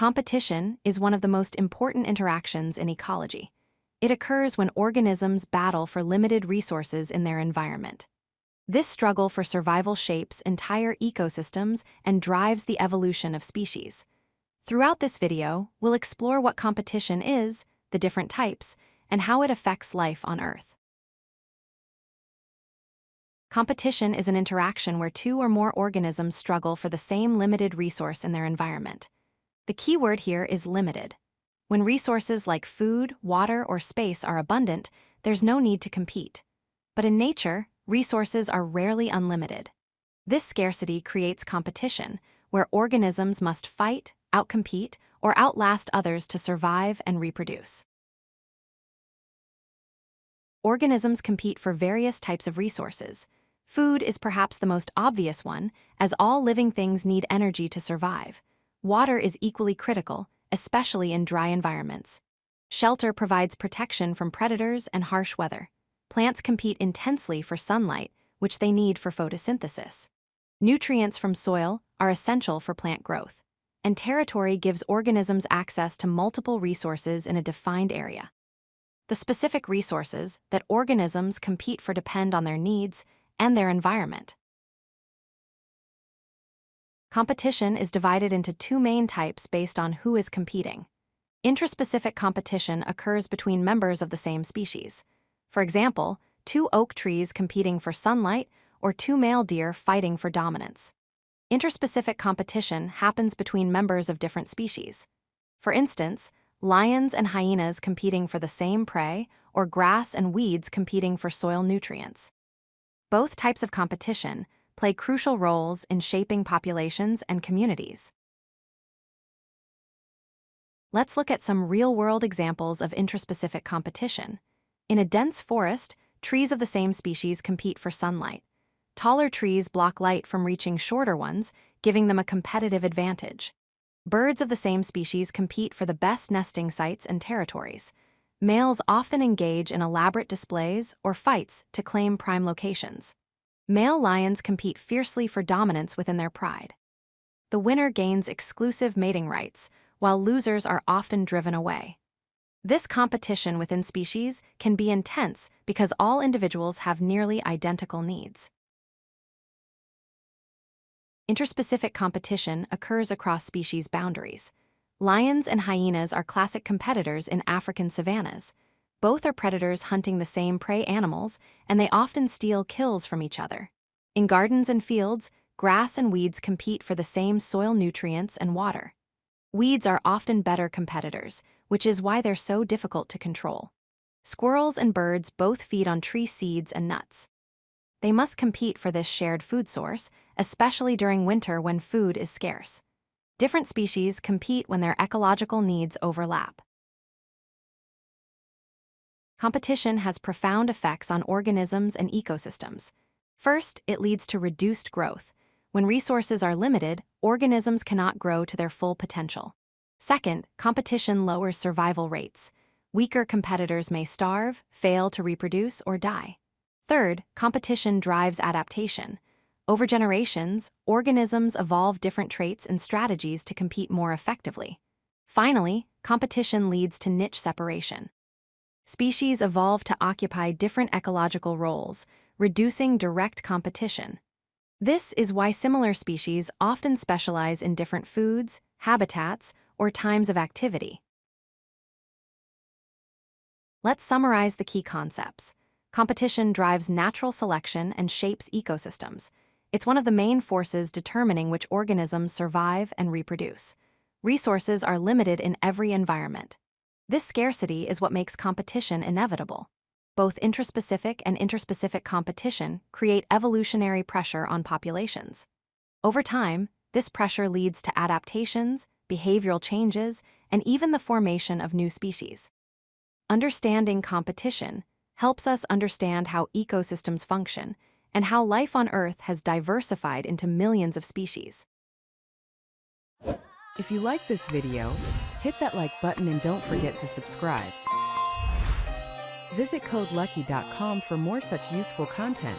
Competition is one of the most important interactions in ecology. It occurs when organisms battle for limited resources in their environment. This struggle for survival shapes entire ecosystems and drives the evolution of species. Throughout this video, we'll explore what competition is, the different types, and how it affects life on Earth. Competition is an interaction where two or more organisms struggle for the same limited resource in their environment. The key word here is limited. When resources like food, water, or space are abundant, there's no need to compete. But in nature, resources are rarely unlimited. This scarcity creates competition, where organisms must fight, outcompete, or outlast others to survive and reproduce. Organisms compete for various types of resources. Food is perhaps the most obvious one, as all living things need energy to survive. Water is equally critical, especially in dry environments. Shelter provides protection from predators and harsh weather. Plants compete intensely for sunlight, which they need for photosynthesis. Nutrients from soil are essential for plant growth. And territory gives organisms access to multiple resources in a defined area. The specific resources that organisms compete for depend on their needs and their environment. Competition is divided into two main types based on who is competing. Intraspecific competition occurs between members of the same species. For example, two oak trees competing for sunlight or two male deer fighting for dominance. Interspecific competition happens between members of different species. For instance, lions and hyenas competing for the same prey, or grass and weeds competing for soil nutrients. Both types of competition play crucial roles in shaping populations and communities. Let's look at some real-world examples of intraspecific competition. In a dense forest, trees of the same species compete for sunlight. Taller trees block light from reaching shorter ones, giving them a competitive advantage. Birds of the same species compete for the best nesting sites and territories. Males often engage in elaborate displays or fights to claim prime locations. Male lions compete fiercely for dominance within their pride. The winner gains exclusive mating rights, while losers are often driven away. This competition within species can be intense because all individuals have nearly identical needs. Interspecific competition occurs across species boundaries. Lions and hyenas are classic competitors in African savannas. Both are predators hunting the same prey animals, and they often steal kills from each other. In gardens and fields, grass and weeds compete for the same soil nutrients and water. Weeds are often better competitors, which is why they're so difficult to control. Squirrels and birds both feed on tree seeds and nuts. They must compete for this shared food source, especially during winter when food is scarce. Different species compete when their ecological needs overlap. Competition has profound effects on organisms and ecosystems. First, it leads to reduced growth. When resources are limited, organisms cannot grow to their full potential. Second, competition lowers survival rates. Weaker competitors may starve, fail to reproduce, or die. Third, competition drives adaptation. Over generations, organisms evolve different traits and strategies to compete more effectively. Finally, competition leads to niche separation. Species evolve to occupy different ecological roles, reducing direct competition. This is why similar species often specialize in different foods, habitats, or times of activity. Let's summarize the key concepts. Competition drives natural selection and shapes ecosystems. It's one of the main forces determining which organisms survive and reproduce. Resources are limited in every environment. This scarcity is what makes competition inevitable. Both intraspecific and interspecific competition create evolutionary pressure on populations. Over time, this pressure leads to adaptations, behavioral changes, and even the formation of new species. Understanding competition helps us understand how ecosystems function and how life on Earth has diversified into millions of species. If you like this video, hit that like button and don't forget to subscribe. Visit codelucky.com for more such useful content.